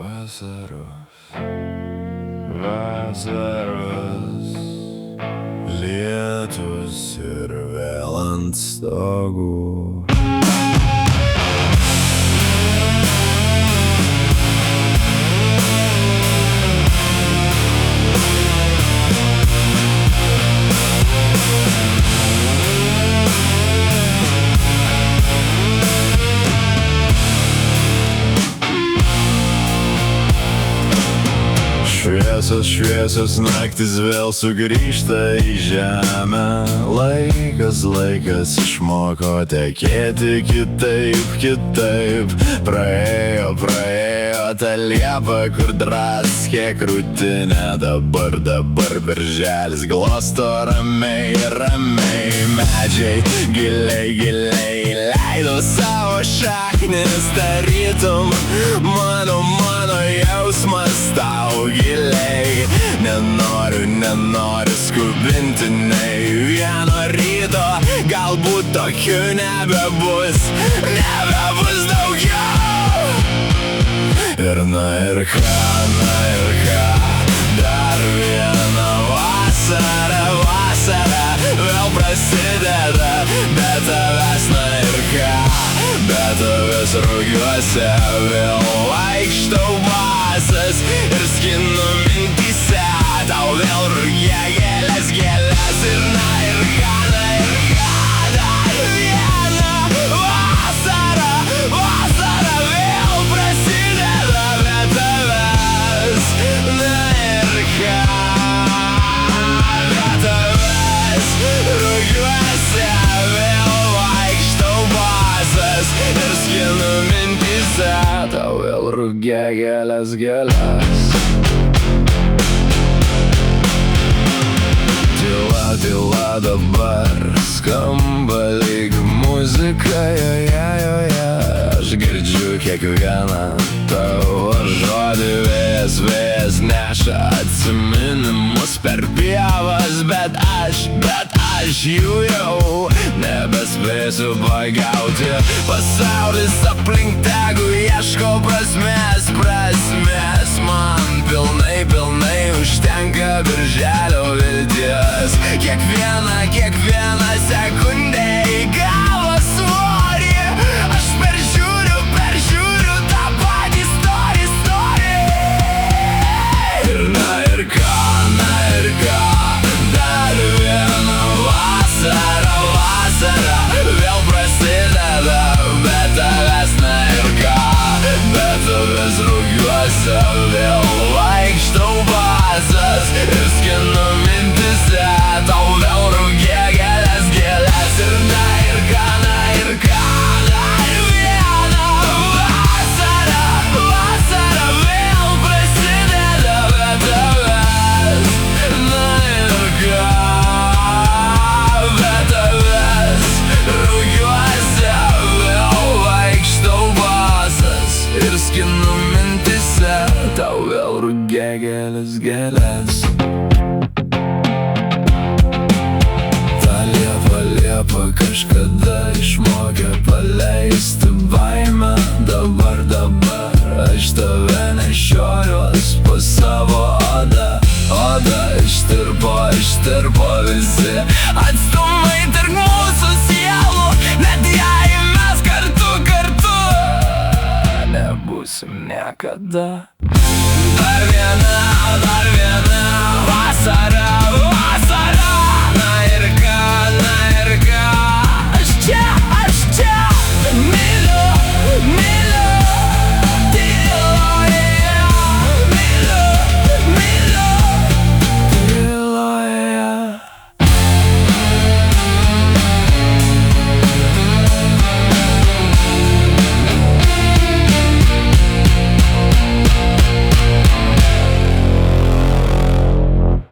Vasaros, vasaros, lietus ir vėl ant stogų. Šviesios naktis vėl sugrįžta į žemę. Laikas išmoko tekėti kitaip. Praėjo ta liepa, kur draskė krūtinę. Dabar birželis glosto ramiai. Medžiai giliai leido savo šaknis. Tarytum mano jausmas tau giliai. Nenoriu skubinti nei vieno ryto. Galbūt tokių nebebus daugiau. Ir ką, dar viena vasara vėl prasideda. Be tavęs be tavęs rugiuose vėl vaikštau basas ir skinu mintyse. Tau vėl rūgė gėlės ir ką, dar viena vasara vėl prasideda. Be tavęs ką, be tavęs rugiuose vėl vaikštau basas ir skinu mintyse. Tau vėl rūgė gėlės Tyla dabar skamba lyg muzika, joje. Aš girdžiu kiekvieną tavo žodį. Vėjas neša atsiminimus per pievas. Bet aš jų jau nebespėsiu pagauti. Pasaulis aplink tegu ieško prasmės. Man pilnai užtenka birželio vilties. Kiekvieną sekundę įgavo svorį. Aš peržiūriu tą patį story. Ir ką, dar viena vasara vėl prasideda. Be tavęs ką, be tavęs rugiuose vėl vaikštau basas ir skinu mintyse. Tau vėl rūgė gėlės ir ką, dar viena vasara vėl prasideda. Be tavęs ką, be tavęs rūgiuose vėl vaikštau basas ir skinu mintyse. Tau vėl rūgė gėlės. Liepa kažkada išmokė paleisti baimę. Dabar aš tave nešiojuos po savo odą. Ištirpo visi atstumai tarp mūsų sielų. Net jei mes kartu nebūsim niekada. Dar viena vasara